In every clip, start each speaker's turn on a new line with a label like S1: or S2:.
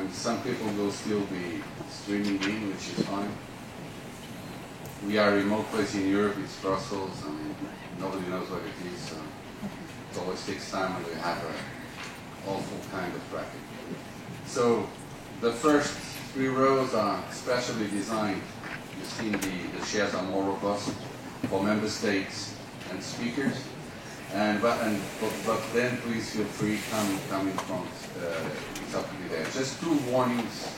S1: and some people will still be streaming in, which is fine. We are a remote place in Europe, it's Brussels, I mean, nobody knows what it is, so it always takes time when we have an awful kind of traffic. So the first 3 rows are specially designed. You've seen the chairs are more robust for member states and speakers. But then please feel free, come in front. It's up to you there. Just 2 warnings.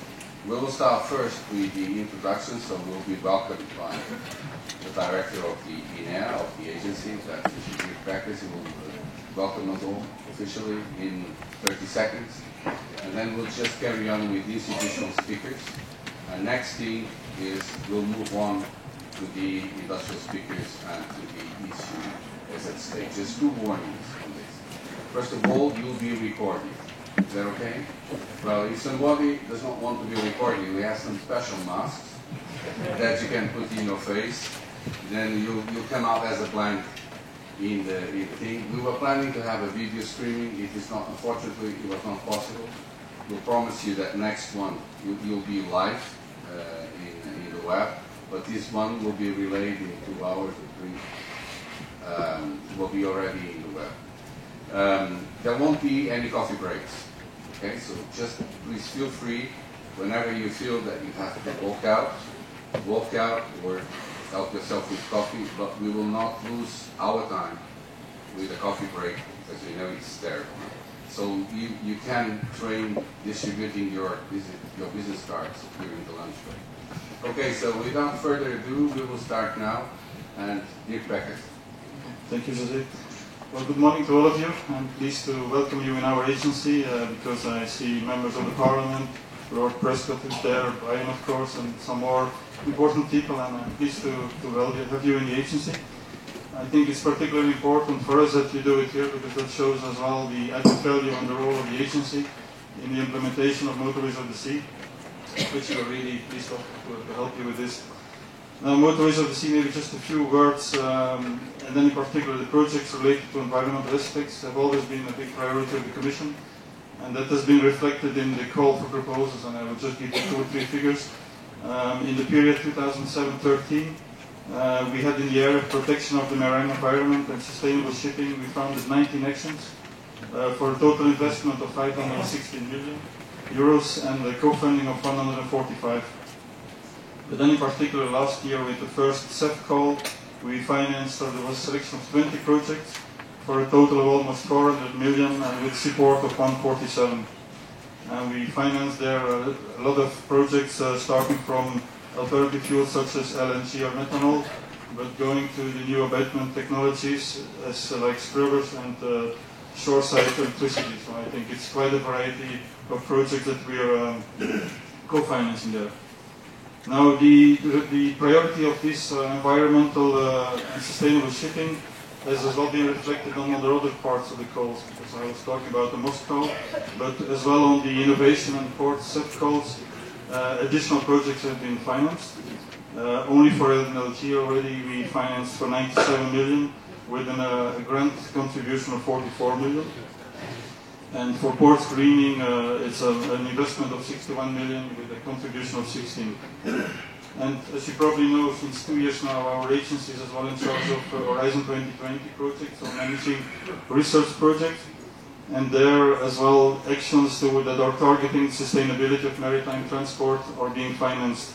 S1: We will start first with the introduction, so we'll be welcomed by the director of the INEA, of the agency, that's Dirk Peckers. He will welcome us all officially in 30 seconds. And then we'll just carry on with the institutional speakers. And next thing is we'll move on to the industrial speakers and to the issue as at stake. Just 2 warnings on this. First of all, you'll be recorded. Is that okay? Well, if somebody does not want to be recorded, we have some special masks that you can put in your face. Then you'll come out as a blank in the thing. We were planning to have a video streaming. It is not, unfortunately, it was not possible. We'll promise you that next one you'll be live in the web, but this one will be relayed in 2 hours or 3. Will be already in the web. There won't be any coffee breaks. Okay, so just please feel free whenever you feel that you have to walk out or help yourself with coffee, but we will not lose our time with a coffee break because we know it's terrible. So you can train distributing your business cards during the lunch break. Okay, so without further ado, we will start now. And Dirk Peckers.
S2: Thank you, José. Well, good morning to all of you. I'm pleased to welcome you in our agency because I see members of the Parliament, Lord Prescott is there, Brian of course, and some more important people, and I'm pleased to have you in the agency. I think it's particularly important for us that you do it here because that shows as well the added value and the role of the agency in the implementation of Motorways of the Sea, which we are really pleased to help you with this. Now, Motorways of the Sea, maybe just a few words, and then in particular the projects related to environmental aspects have always been a big priority of the Commission, and that has been reflected in the call for proposals, and I will just give you 2 or 3 figures. In the period 2007-13, we had in the area of protection of the marine environment and sustainable shipping, we founded 19 actions for a total investment of 516 million euros and a co-funding of 145. But then in particular last year with the first CEF call, we financed, or there was a selection of 20 projects for a total of almost 400 million and with support of 147. And we financed there a lot of projects starting from alternative fuels such as LNG or methanol, but going to the new abatement technologies as like scrubbers and shoreside electricity. So I think it's quite a variety of projects that we are co-financing there. Now the priority of this environmental and sustainable shipping has as well been reflected on the other parts of the calls, because I was talking about the Moscow, but as well on the innovation and port CEF calls, additional projects have been financed. Only for LNG already we financed for 97 million with a grant contribution of 44 million. And for port screening, it's an investment of 61 million with a contribution of 16. And as you probably know, since 2 years now, our agency is as well in charge of Horizon 2020 projects, so managing research projects. And there as well, actions that are targeting sustainability of maritime transport are being financed.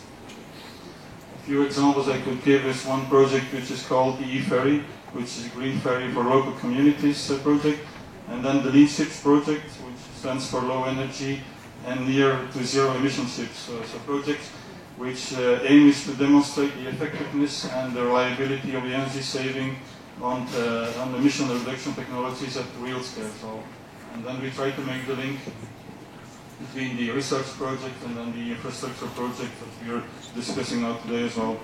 S2: A few examples I could give is one project which is called the E-Ferry, which is a green ferry for local communities project. And then the Lean Ships project, which stands for low energy and near to zero emission ships. So projects which aim is to demonstrate the effectiveness and the reliability of the energy saving on emission reduction technologies at real scale. So, and then we try to make the link between the research project and then the infrastructure project that we are discussing now today as well.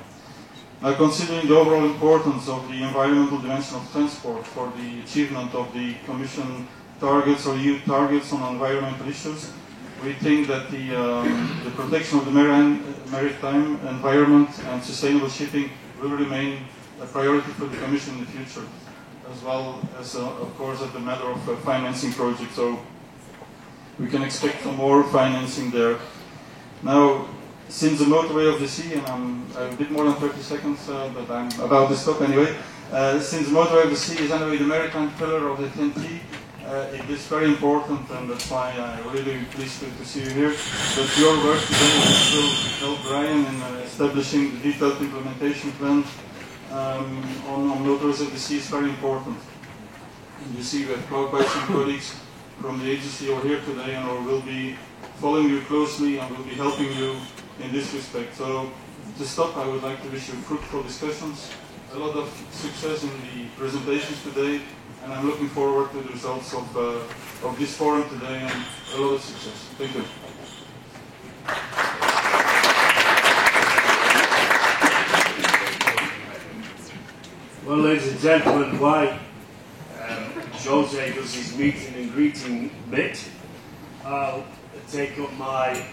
S2: Now, considering the overall importance of the environmental dimension of transport for the achievement of the Commission targets or EU targets on environmental issues, we think that the protection of the maritime environment and sustainable shipping will remain a priority for the Commission in the future, as well as, of course, as a matter of financing projects. So we can expect some more financing there. Now, since the motorway of the sea, and I'm a bit more than 30 seconds, but I'm about to stop anyway. Since the motorway of the sea is anyway the maritime pillar of the TEN-T, it is very important, and that's why I'm really pleased to see you here. That your work today will help Brian in establishing the detailed implementation plan on motorways of the sea is very important. And you see we have quite some colleagues from the agency over here today, and we will be following you closely and will be helping you in this respect. So to stop, I would like to wish you fruitful discussions, a lot of success in the presentations today, and I'm looking forward to the results of this forum today, and a lot of success. Thank you.
S3: Well, ladies and gentlemen, while Jose does his meeting and greeting bit, I'll take up my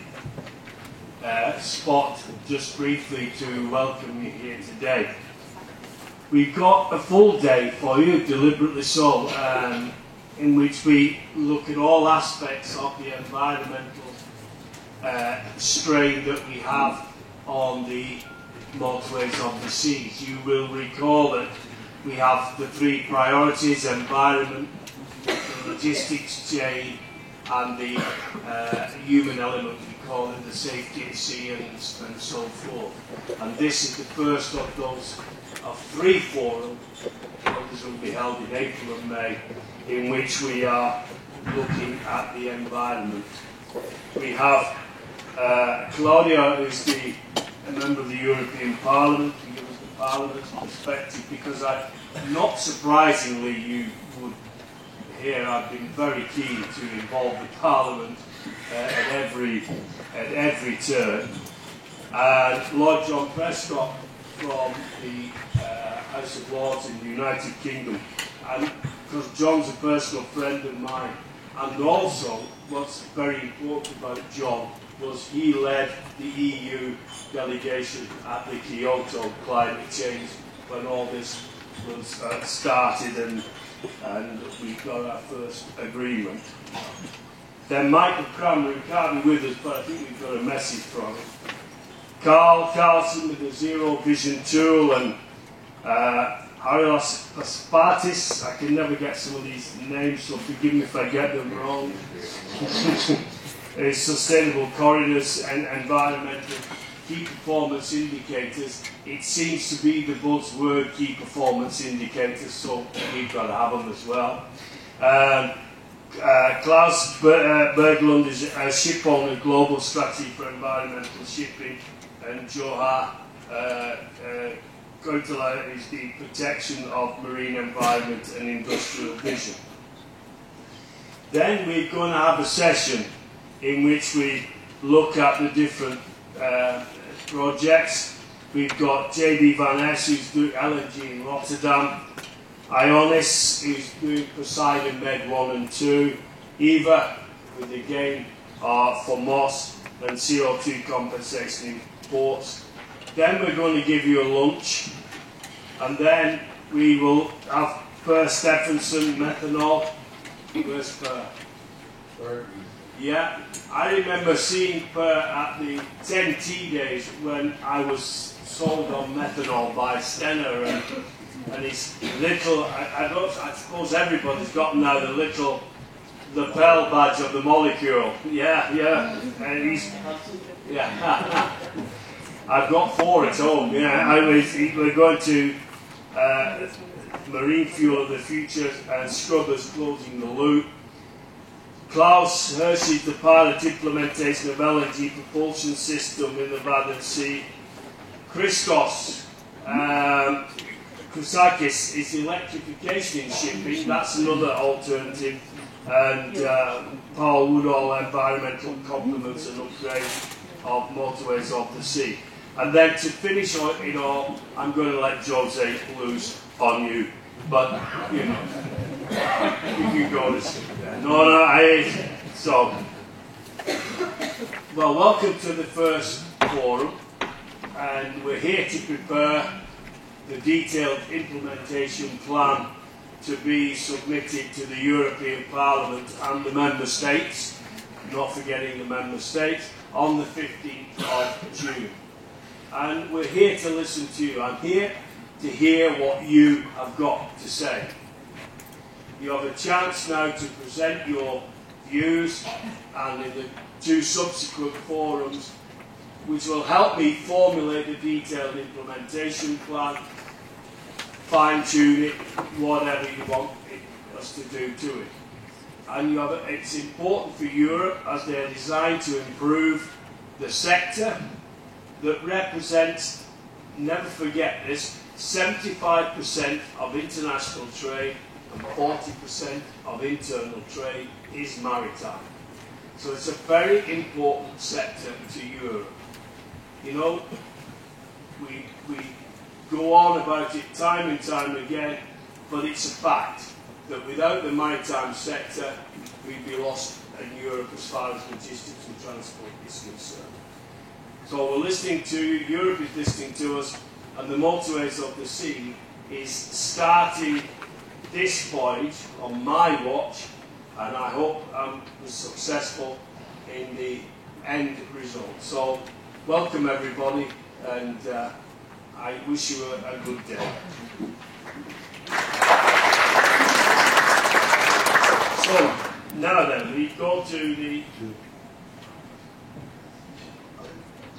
S3: spot just briefly to welcome you here today. We've got a full day for you, deliberately so, in which we look at all aspects of the environmental strain that we have on the motorways of the seas. You will recall that we have the three priorities: environment, the logistics chain, and the human element, we call it the safety at sea and so forth. And this is the first of those of three forums that will be held in April and May, in which we are looking at the environment. We have Claudia, who's a member of the European Parliament, to give us the Parliament's perspective, because not surprisingly, you would hear I've been very keen to involve the Parliament at every turn. And Lord John Prescott from the House of Lords in the United Kingdom, and because John's a personal friend of mine, and also what's very important about John was he led the EU delegation at the Kyoto climate change when all this was started and we got our first agreement. Then Michael Cranmer, who can't be with us, but I think we've got a message from him. Carl Carlson with the Zero Vision tool, and Arios Paspatis, I can never get some of these names, so forgive me if I get them wrong. Sustainable corridors and environmental key performance indicators. It seems to be the buzzword, key performance indicators, so we've got to have them as well. Klaus Berglund is a ship owner, global strategy for environmental shipping, and Joha Koitala is the protection of marine environment and industrial vision. Then we're going to have a session in which we look at the different projects. We've got JB Van Es, who's doing LNG in Rotterdam, Ionis, who's doing Poseidon Med 1 and 2, EVA, with the game for Moss, and CO2 compensation in ports. Then we're going to give you a lunch, and then we will have Per Stephenson, methanol. Where's Per? Yeah, I remember seeing Per at the 10T days when I was sold on methanol by Stenner, and his little, I suppose everybody's got now the little lapel badge of the molecule. Yeah, and he's, yeah. I've got 4 at home. Yeah, we're going to marine fuel of the future and scrubbers closing the loop. Klaus Hershey's the pilot implementation of LNG propulsion system in the Barents Sea. Christos Kousakis is electrification in shipping. That's another alternative. And Paul Woodall, environmental complements and upgrade of motorways of the sea. And then to finish it all, I'm going to let Jose loose on you. But, you know, you can go to sleep there. So, well, welcome to the first forum. And we're here to prepare the detailed implementation plan to be submitted to the European Parliament and the Member States. not forgetting the member states, on the 15th of June. And we're here to listen to you. I'm here to hear what you have got to say. You have a chance now to present your views, and in the 2 subsequent forums, which will help me formulate a detailed implementation plan, fine-tune it, whatever you want us to do to it. And it's important for Europe, as they're designed to improve the sector that represents, never forget this, 75% of international trade and 40% of internal trade is maritime. So it's a very important sector to Europe. You know, we go on about it time and time again, but it's a fact that without the maritime sector, we'd be lost in Europe as far as logistics and transport is concerned. So we're listening to you, Europe is listening to us, and the Motorways of the Sea is starting this voyage on my watch, and I hope I'm successful in the end result. So welcome everybody, and I wish you a good day. So now then, we go to the...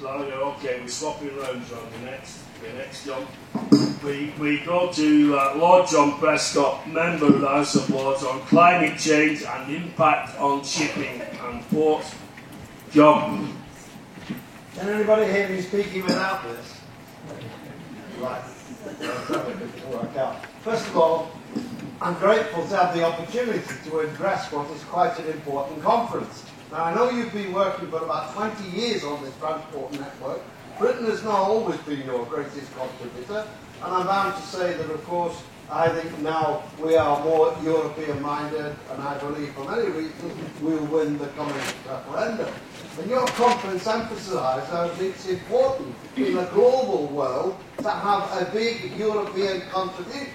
S3: Okay, we're swapping rounds on the next jump. We go to Lord John Prescott, Member of the House of Lords, on climate change and impact on shipping and ports. John.
S4: Can anybody hear me speaking without this? Right. Work out. First of all, I'm grateful to have the opportunity to address what is quite an important conference. Now, I know you've been working for about 20 years on this transport network. Britain has not always been your greatest contributor, and I'm bound to say that, of course, I think now we are more European-minded, and I believe for many reasons we'll win the coming referendum. And your conference emphasised that it's important in a global world to have a big European contribution,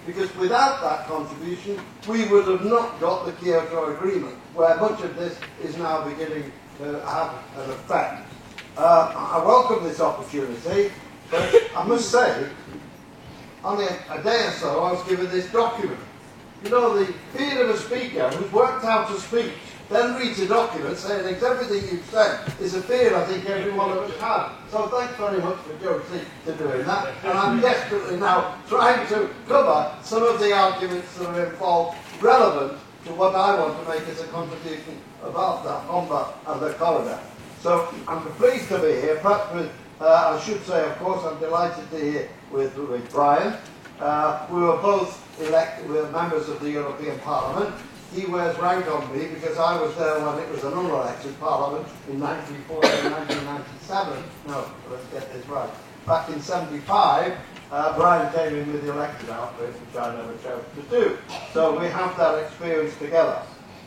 S4: because without that contribution we would have not got the Kyoto Agreement, where much of this is now beginning to have an effect. I welcome this opportunity, but I must say, only a day or so I was given this document. You know, the fear of a speaker who's worked out a speech, then reads a document saying everything you've said is a fear I think every one of us had. So thanks very much for Josie to doing that. And I'm desperately now trying to cover some of the arguments that are involved relevant to what I want to make as a contribution about the Humber and the corridor. So I'm pleased to be here. Perhaps with, I should say, of course, I'm delighted to be here with Brian. We were both elected, we were members of the European Parliament. He wears rank on me because I was there when it was an unelected Parliament in 1940 and 1997. No, let's get this right. Back in 75, Brian came in with the elected outfit, which I never chose to do. So we have that experience together.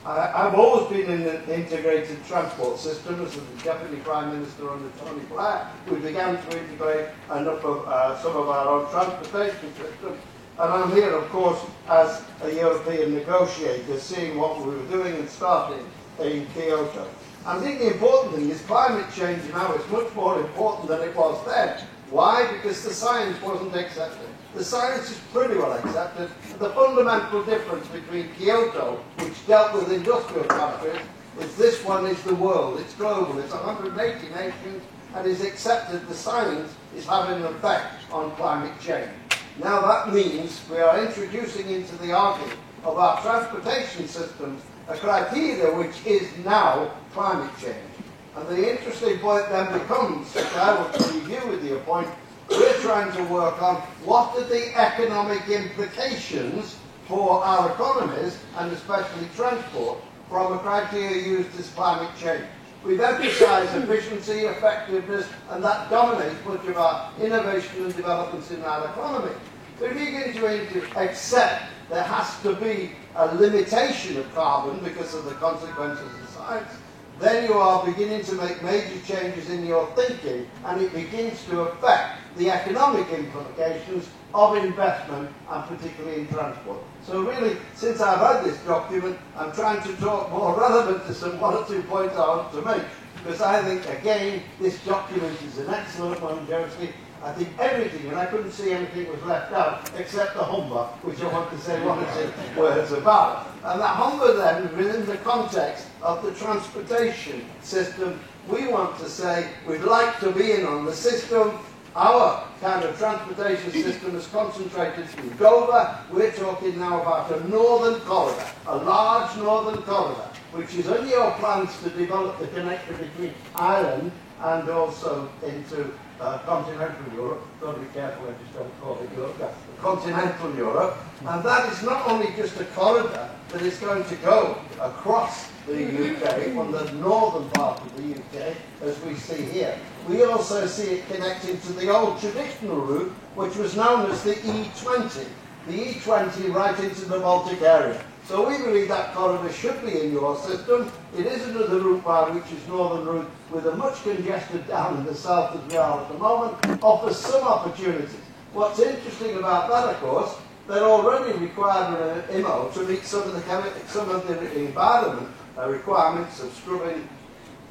S4: I've always been in the integrated transport system as the Deputy Prime Minister under Tony Blair. We began to integrate some of our own transportation system. And I'm here, of course, as a European negotiator, seeing what we were doing and starting in Kyoto. I think the important thing is climate change now is much more important than it was then. Why? Because the science wasn't accepted. The science is pretty well accepted. The fundamental difference between Kyoto, which dealt with industrial countries, is this one is the world. It's global. It's 180 nations and is accepted the science is having an effect on climate change. Now that means we are introducing into the argument of our transportation systems a criteria which is now climate change. And the interesting point then becomes, which I will review with your point, we're trying to work on what are the economic implications for our economies, and especially transport, from a criteria used as climate change. We've emphasised efficiency, effectiveness, and that dominates much of our innovation and developments in our economy. So if you're going to accept there has to be a limitation of carbon because of the consequences of science, then you are beginning to make major changes in your thinking, and it begins to affect the economic implications of investment, and particularly in transport. So really, since I've had this document, I'm trying to talk more relevant to some 1 or 2 points I want to make, because I think, again, this document is an excellent one, Josie. I think everything, and I couldn't see anything was left out, except the Humber, which I want to say 1 or 2 words about. And that Humber then, within the context of the transportation system, we want to say we'd like to be in on the system. Our kind of transportation system is concentrated through Dover. We're talking now about a northern corridor, a large northern corridor, which is under your plans to develop the connection between Ireland and also into continental Europe. Got to be careful, I just don't call it Europe. Continental Europe. And that is not only just a corridor, but it's going to go across the UK, from the northern part of the UK, as we see here. We also see it connecting to the old traditional route, which was known as the E20. The E20 right into the Baltic area. So we believe that corridor should be in your system. It is another route bar, which is northern route, with a much congested down in the south as we are at the moment, offers some opportunities. What's interesting about that, of course, they're already required an IMO to meet some of the environment requirements of scrubbing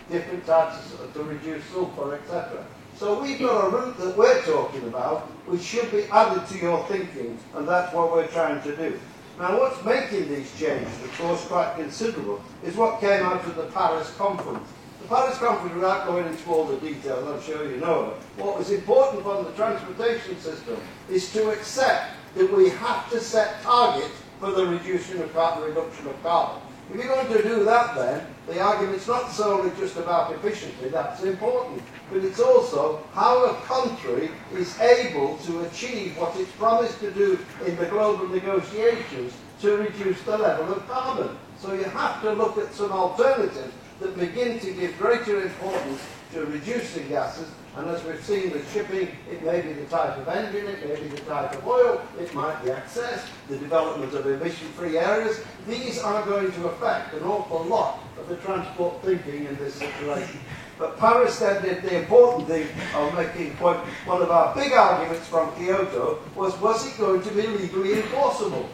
S4: different types to reduce sulfur, etc. So we've got a route that we're talking about, which should be added to your thinking, and that's what we're trying to do. Now, what's making these changes, of course, quite considerable, is what came out of the Paris conference. The Paris conference, without going into all the details, I'm sure you know it, what was important from the transportation system is to accept that we have to set targets for the reduction of reduction of carbon. If you're going to do that, then the argument's not solely just about efficiency, that's important, but it's also how a country is able to achieve what it's promised to do in the global negotiations to reduce the level of carbon. So you have to look at some alternatives that begin to give greater importance to reducing gases. And as we've seen with shipping, it may be the type of engine, it may be the type of oil, it might be access, the development of emission-free areas. These are going to affect an awful lot of the transport thinking in this situation. But Paris then did the important thing of making point. One of our big arguments from Kyoto was it going to be legally enforceable?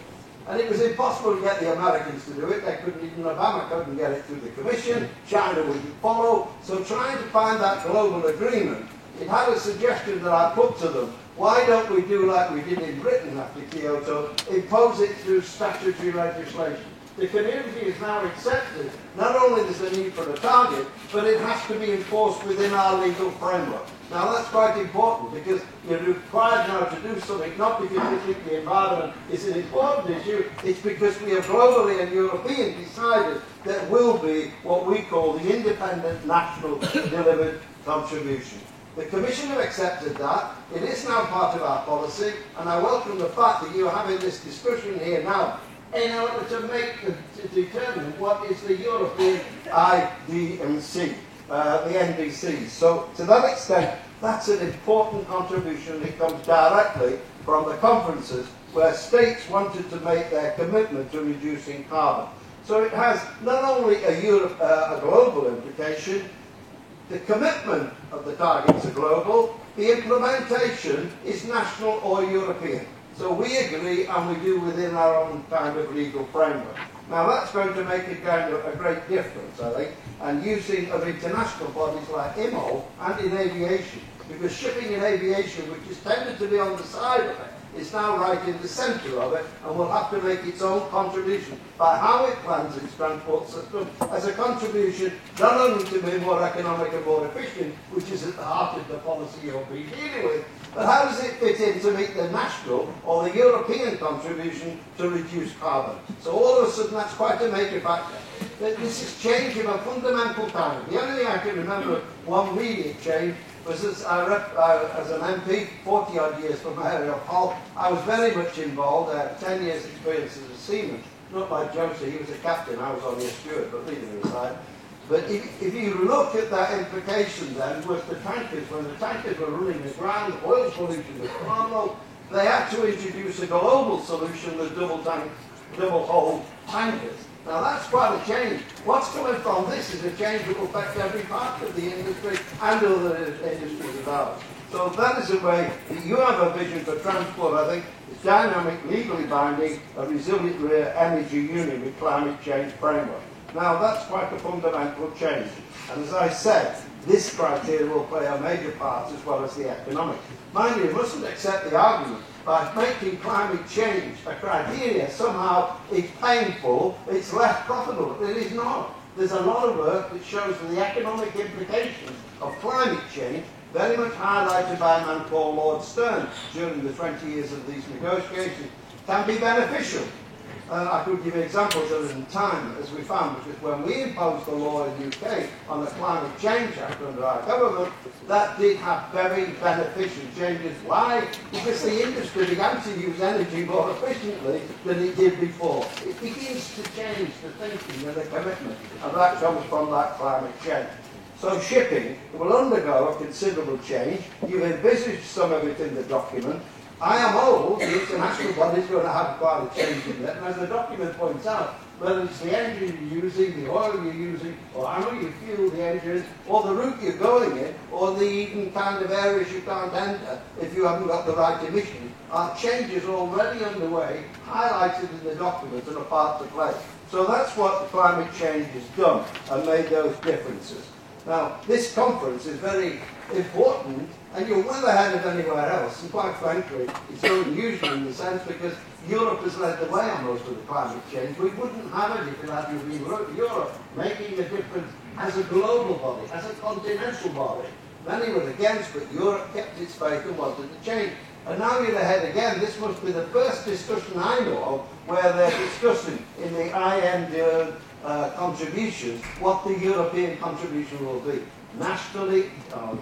S4: And it was impossible to get the Americans to do it. They couldn't, even Obama couldn't get it through the Commission. China wouldn't follow. So trying to find that global agreement, it had a suggestion that I put to them. Why don't we do like we did in Britain after Kyoto, impose it through statutory legislation? The community is now accepted. Not only is there need for a target, but it has to be enforced within our legal framework. Now that's quite important because you're required now to do something, not because you think the environment is an important issue, it's because we have globally and European decided there will be what we call the independent national delivered contribution. The Commission have accepted that. It is now part of our policy, and I welcome the fact that you are having this discussion here now in order to determine what is the European IDMC. The NDCs. So to that extent, that's an important contribution that comes directly from the conferences where states wanted to make their commitment to reducing carbon. So it has not only a global implication, the commitment of the targets are global, the implementation is national or European. So we agree, and we do within our own kind of legal framework. Now that's going to make a great difference, I think, and using of international bodies like IMO and in aviation, because shipping and aviation, which is tended to be on the side of it, is now right in the centre of it, and will have to make its own contribution by how it plans its transport system as a contribution not only to be more economic and more efficient, which is at the heart of the policy you'll be dealing with, but how does it fit in to meet the national or the European contribution to reduce carbon? So all of a sudden that's quite a major factor. This is change of a fundamental kind. The only thing I can remember one immediate change was as an MP, 40 odd years from my area of Hull, I was very much involved. I had 10 years experience as a seaman. Not like Josie, he was a captain, I was only a steward, but leaving aside. But if you look at that implication then with the tankers, when the tankers were running aground, oil pollution was far low, they had to introduce a global solution with double-hull tankers. Now that's quite a change. What's coming from this is a change that will affect every part of the industry and other industries of ours. So that is a way that you have a vision for transport, I think. It's dynamic, legally binding, a resilient energy union with climate change framework. Now that's quite a fundamental change. And as I said, this criteria will play a major part as well as the economic. Mind you, you mustn't accept the argument by making climate change a criteria, somehow it's painful, it's less profitable. It is not. There's a lot of work that shows that the economic implications of climate change, very much highlighted by a man called Lord Stern during the 20 years of these negotiations, can be beneficial. I could give you examples of it in time, as we found, because when we imposed the law in the UK on the Climate Change Act under our government, that did have very beneficial changes. Why? Because the industry began to use energy more efficiently than it did before. It begins to change the thinking and the commitment, and that comes from that climate change. So shipping will undergo a considerable change. You've envisaged some of it in the document. I am old, the international body is going to have quite a change in that, and as the document points out, whether it's the engine you're using, the oil you're using, or how you fuel the engine, or the route you're going in, or the even kind of areas you can't enter if you haven't got the right emissions, are changes already underway, highlighted in the document and a part to play. So that's what the climate change has done and made those differences. Now, this conference is very important, and you're well ahead of anywhere else, and quite frankly, it's unusual in the sense because Europe has led the way on most of the climate change. We wouldn't have it if it hadn't been Europe making a difference as a global body, as a continental body. Many were against, but Europe kept its faith and wanted to change. And now you're ahead again. This must be the first discussion I know of where they're discussing in the IMD contributions what the European contribution will be. Nationally,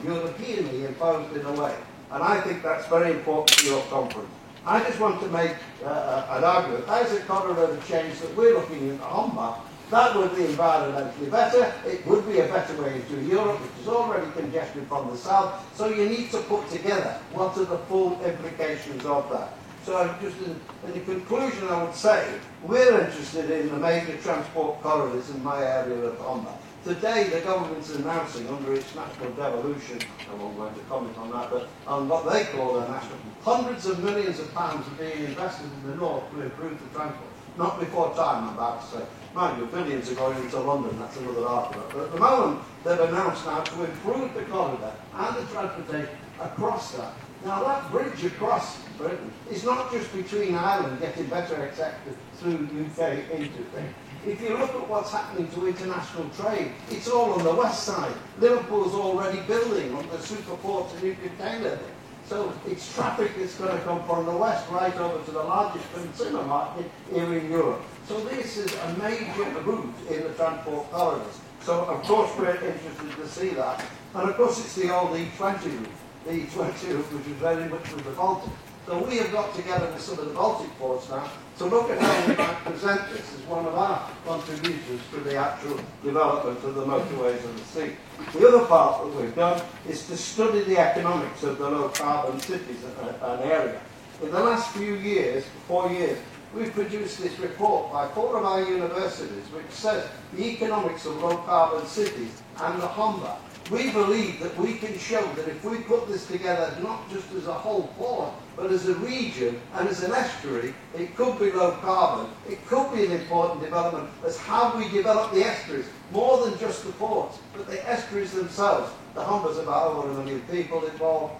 S4: Europeanly imposed in a way. And I think that's very important for your conference. I just want to make an argument. As a corridor of change that we're looking at Homba, that would be environmentally better. It would be a better way into Europe, which is already congested from the south. So you need to put together what are the full implications of that. So just in the conclusion, I would say, we're interested in the major transport corridors in my area of Homba. Today, the government's announcing under its national devolution, I won't go into comment on that, but on what they call their national, hundreds of millions of pounds are being invested in the north to improve the transport. Not before time, I'm about to say. Mind you, billions are going into London, that's another argument. But at the moment, they've announced now to improve the corridor and the transportation across that. Now, that bridge across Britain is not just between Ireland getting better accepted through UK into things. If you look at what's happening to international trade, it's all on the west side. Liverpool's already building on the super port a new container thing. So it's traffic that's going to come from the west right over to the largest consumer market here in Europe. So this is a major route in the transport corridors. So of course we're interested to see that. And of course it's the old E20 route. The E20 route, which is very much with the Baltic. So we have got together with some of the Baltic ports now to look at how we might present this as one of our contributions to the actual development of the motorways of the sea. The other part that we've done is to study the economics of the low-carbon cities and area. In the last few years, 4 years, we've produced this report by 4 of our universities which says the economics of low-carbon cities and the Homba. We believe that we can show that if we put this together not just as a whole port, but as a region and as an estuary, it could be low carbon. It could be an important development as how we develop the estuaries, more than just the ports, but the estuaries themselves. The Homba's about over 1 million people involved,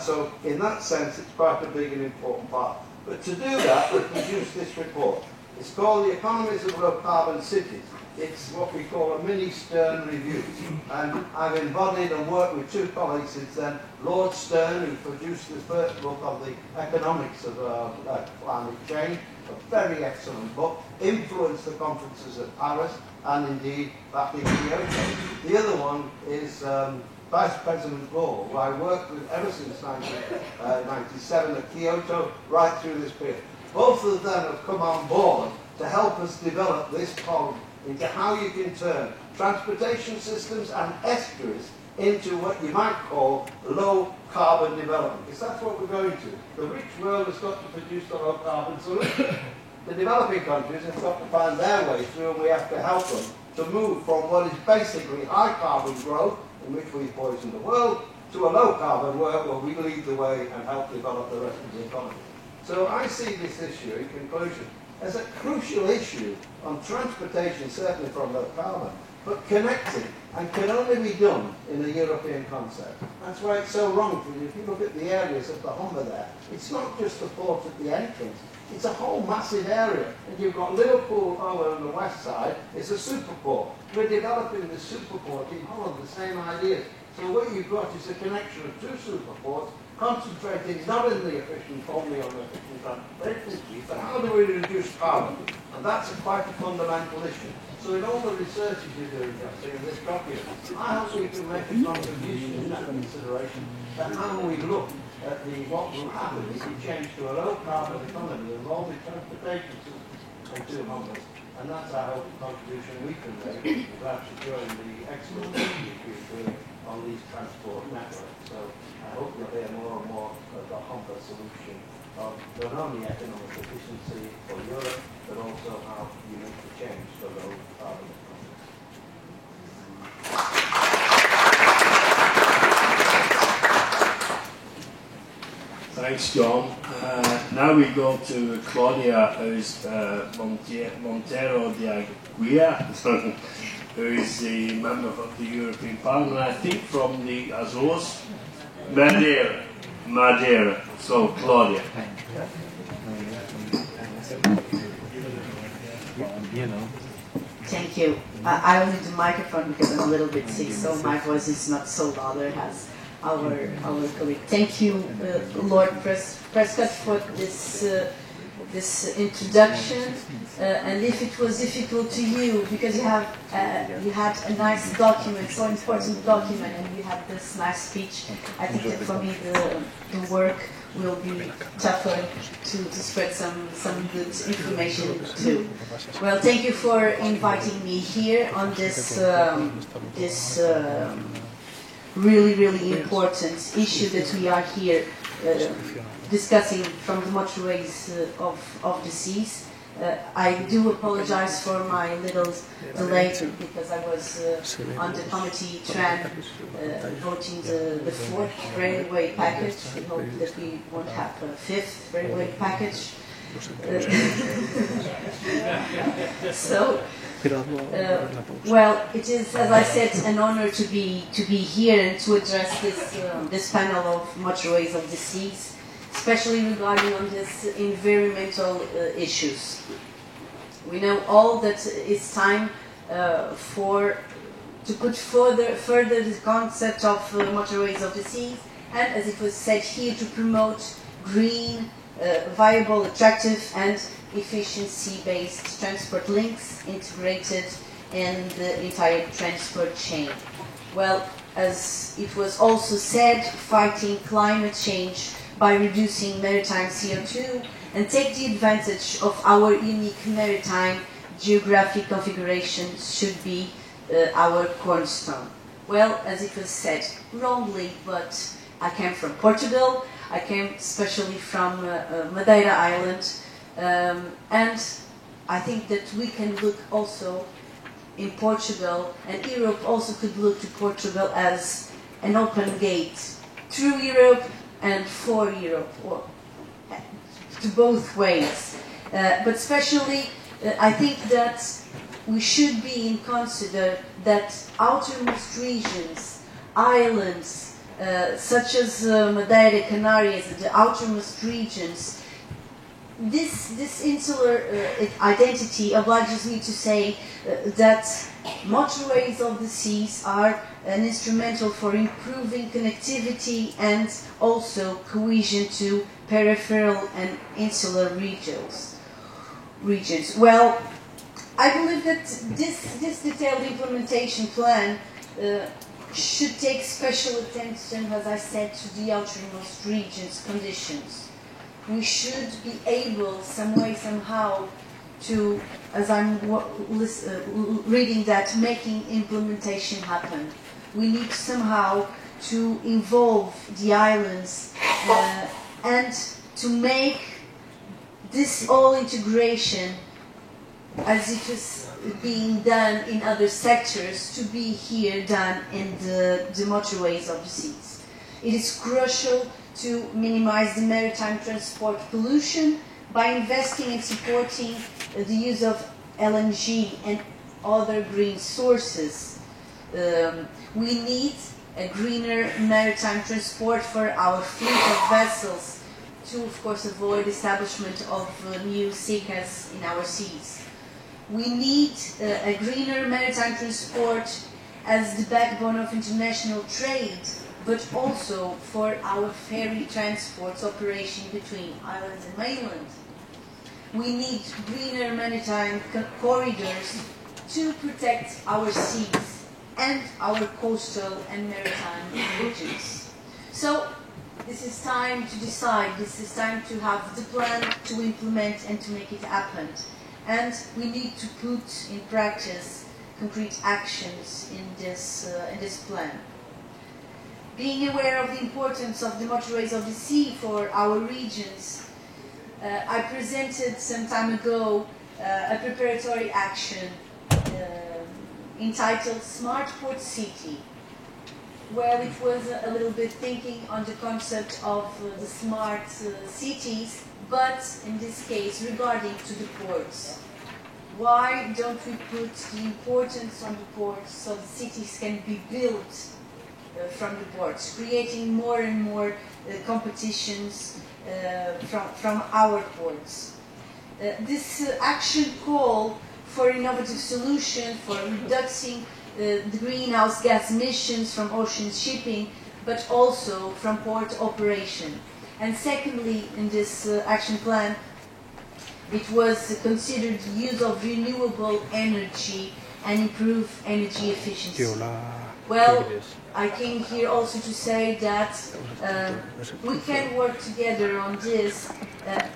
S4: so in that sense it's quite a big and important part. But to do that, we've produced this report. It's called The Economies of Low Carbon Cities. It's what we call a mini Stern review. And I've embodied and worked with 2 colleagues since then, Lord Stern, who produced the first book of the economics of climate change, a very excellent book, influenced the conferences at Paris and indeed back in Kyoto. The other one is Vice President Ball, who I worked with ever since 1997 at Kyoto, right through this period. Both of them have come on board to help us develop this problem into how you can turn transportation systems and estuaries into what you might call low-carbon development. Because that's what we're going to. The rich world has got to produce a low-carbon solution. The developing countries have got to find their way through, and we have to help them to move from what is basically high-carbon growth, in which we poison the world, to a low carbon world where we lead the way and help develop the rest of the economy. So I see this issue, in conclusion, as a crucial issue on transportation, certainly from low carbon, but connected and can only be done in a European concept. That's why it's so wrong. If you look at the areas of the Humber there, it's not just the port at the entrance. It's a whole massive area. And you've got Liverpool over on the west side. It's a superport. We're developing the superport in Holland, the same idea. So what you've got is a connection of two superports, concentrating not in the efficient, only on the efficient transportation, but how do we reduce carbon? And that's quite a fundamental issue. So in all the research you're doing, Justin, in this document, I hope we can make a contribution in that consideration that how we look at what will happen if we change to a low carbon economy involving transportation systems and two numbers. And that's our contribution we can make, perhaps during the excellent work we're doing on these transport networks. So I hope you'll hear more and more of the Humber solution of not only economic efficiency for Europe, but also how you make the change for low carbon economies.
S3: Thanks, John. Now we go to Claudia, who's Montero de Aguirre, who is the member of the European Parliament, I think from the Azores, Madeira. So, Claudia.
S5: Thank you. I will need the microphone because I'm a little bit sick, so my voice is not so loud as our colleague. Thank you, Lord Prescott, for this introduction. And if it was difficult to you, because you had a nice document, so important document, and you had this nice speech, I think that for me the work will be tougher to spread some good information too. Well, thank you for inviting me here on this really important issue that we are here discussing from the motorways of the seas. I do apologize for my little delay because I was on the committee track voting the fourth railway package. We hope that we won't have a fifth railway package. Well, it is, as I said, an honor to be here and to address this panel of motorways of the seas, especially regarding on this environmental issues. We know all that it's time to put further the concept of motorways of the seas, and as it was said here, to promote green, viable, attractive and efficiency-based transport links integrated in the entire transport chain. Well, as it was also said, fighting climate change by reducing maritime CO2 and take the advantage of our unique maritime geographic configuration should be our cornerstone. Well, as it was said, wrongly, but I came from Portugal. I came especially from Madeira Island, and I think that we can look also in Portugal, and Europe also could look to Portugal as an open gate through Europe and for Europe, or to both ways. But especially, I think that we should be in consider that outermost regions, islands, such as Madeira, Canarias, the outermost regions, this insular identity obliges me to say that motorways of the seas are an instrumental for improving connectivity and also cohesion to peripheral and insular regions. Well, I believe that this detailed implementation plan should take special attention, as I said, to the outermost regions' conditions. We should be able, some way, somehow, to, as I'm reading that, making implementation happen. We need somehow to involve the islands and to make this all integration, as it is being done in other sectors, to be here done in the motorways of the seas. It is crucial to minimize the maritime transport pollution by investing and supporting the use of LNG and other green sources. We need a greener maritime transport for our fleet of vessels to, of course, avoid establishment of new secas in our seas. We need a greener maritime transport as the backbone of international trade, but also for our ferry transports operation between islands and mainland. We need greener maritime corridors to protect our seas and our coastal and maritime regions. So this is time to decide, this is time to have the plan to implement and to make it happen. And we need to put in practice concrete actions in this plan. Being aware of the importance of the motorways of the sea for our regions, I presented some time ago a preparatory action entitled Smart Port City, where it was a little bit thinking on the concept of the smart cities, but in this case regarding to the ports. Why don't we put the importance on the ports so the cities can be built from the ports, creating more and more competitions from our ports. This action call for innovative solutions for reducing the greenhouse gas emissions from ocean shipping, but also from port operation. And secondly, in this action plan, it was considered the use of renewable energy and improve energy efficiency. Well, I came here also to say that we can work together on this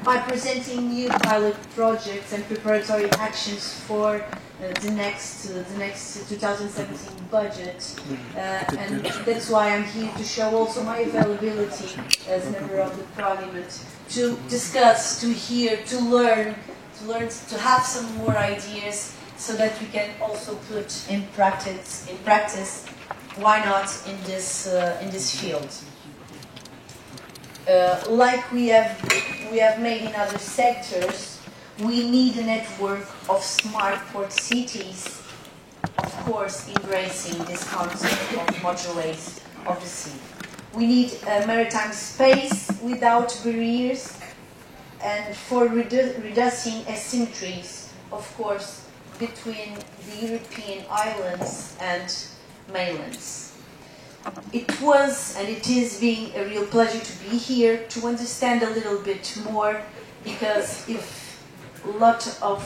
S5: by presenting new pilot projects and preparatory actions for the next 2017 budget, and that's why I'm here to show also my availability as a member of the Parliament to discuss, to hear, to learn, to have some more ideas, so that we can also put in practice. Why not in this field? Like we have made in other sectors, we need a network of smart port cities, of course embracing this concept of motorways of the sea. We need a maritime space without barriers and for reducing asymmetries, of course, between the European islands and mainlands. It was and it is being a real pleasure to be here to understand a little bit more, because if a lot of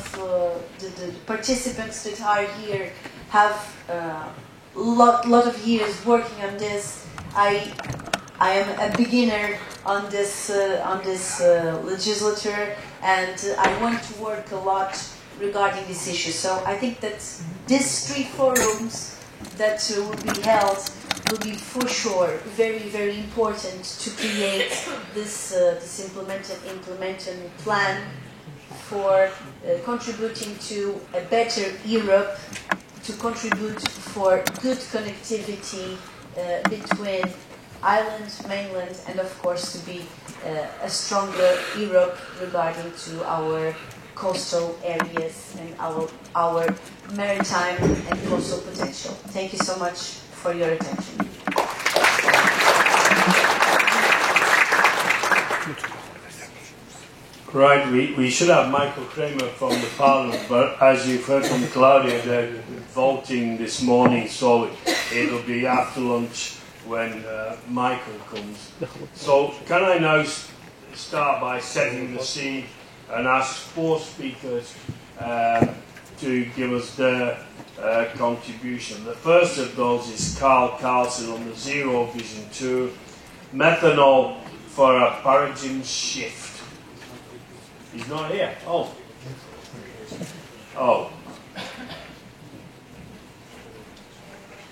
S5: the participants that are here have a lot of years working on this, I am a beginner on this legislature, and I want to work a lot regarding this issue. So I think that these 3 forums that will be held will be for sure very, very important to create this implementing plan for contributing to a better Europe, to contribute for good connectivity between island, mainland, and of course to be a stronger Europe regarding to our coastal areas and our maritime and coastal potential. Thank you so much for your attention.
S3: Right, we should have Michael Kramer from the Parliament, but as you've heard from Claudia, they're voting this morning, so it'll be after lunch when Michael comes. So can I now start by setting the scene and ask 4 speakers to give us their contribution. The first of those is Carl Carlson on the Zero Vision 2, methanol for a paradigm shift. He's not here. Oh.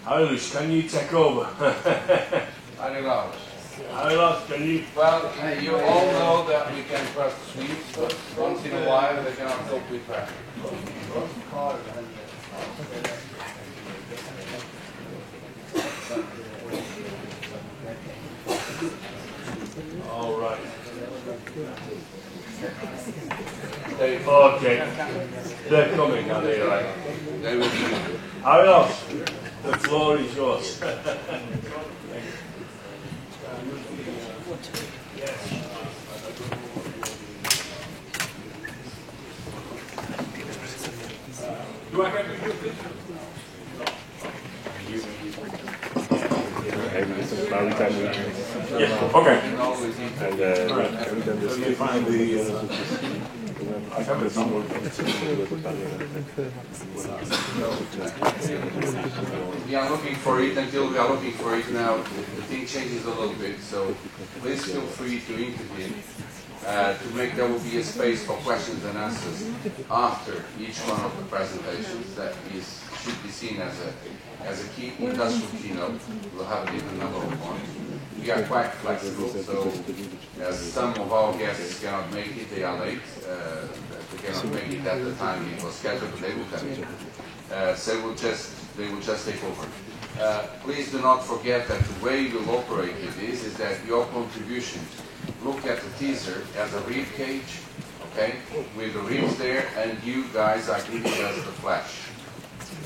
S3: Arilus, can you take over? Arilus, can you?
S1: Well, you all know that we can press Swedes, but once in a while they cannot cope with that.
S3: All right. Okay. They're coming, are they, right?
S1: They will be.
S3: Ariel, the floor is yours. Do I have to do this? Yeah, okay.
S1: Always need to-
S3: Okay, find the, I have it somewhere.
S1: We are looking for it until we are looking for it now. The thing changes a little bit, so please feel free to intervene. To make there will be a space for questions and answers after each one of the presentations. That should be seen as a key industrial keynote. We'll have a different number of points. We are quite flexible, so some of our guests cannot make it, they are late. They cannot make it at the time it was scheduled, but they will come in. So they will just take over. Please do not forget that the way we'll operate it is that your contributions, look at the teaser as a rib cage, okay, with the ribs there, and you guys are giving us the flesh,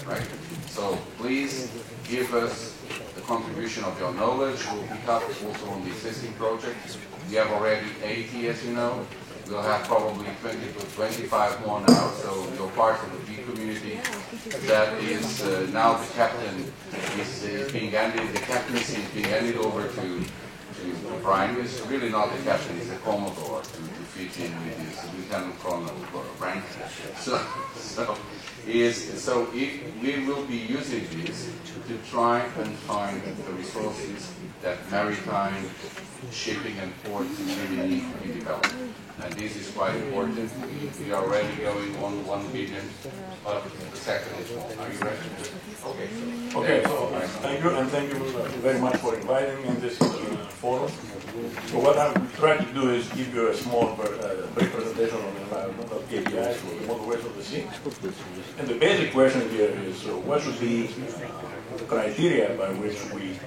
S1: right? So please give us the contribution of your knowledge. We'll pick up also on the existing projects. We have already 80, as you know. We'll have probably 20 to 25 more now, so you're part of the B community. That is now the captain is being handed, the captaincy is being handed over to Brian. Is really not the captain, he's a commodore to fit in with his lieutenant colonel rank. We will be using this to try and find the resources that maritime shipping and ports really need to be developed. And this is quite important. We are already going on 1 billion, but the second is more. Are you ready? Okay.
S6: Okay, so thank you, and thank you very much for inviting me in this forum. So what I'm trying to do is give you a small brief presentation on environmental KPIs for the motorways of the sea. And the basic question here is what should be the criteria by which we